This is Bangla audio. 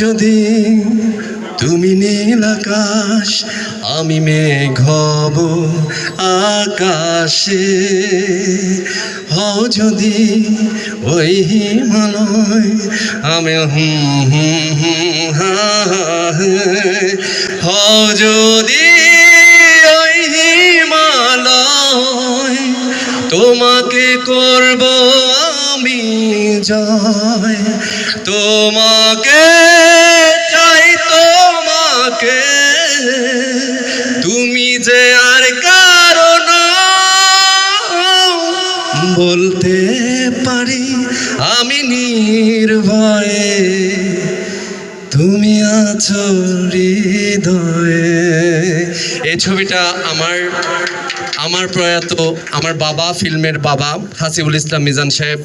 যদি তুমি নীল আকাশ, আমি মেঘ হব আকাশে। হও যদি ওই হিমালয়, আমি হও যদি ওই হিমালয়, তোমাকে করব আমি জয়। তোমাকে চাই, তোমাকে, তুমি যে আর কারণ বলতে পারি আমি নির্ভয়ে, তুমি আছো হৃদয়ে। এই ছবিটা আমার প্রয়াত আমার বাবা, ফিল্মের বাবা হাসিবুল ইসলাম মিজান সাহেব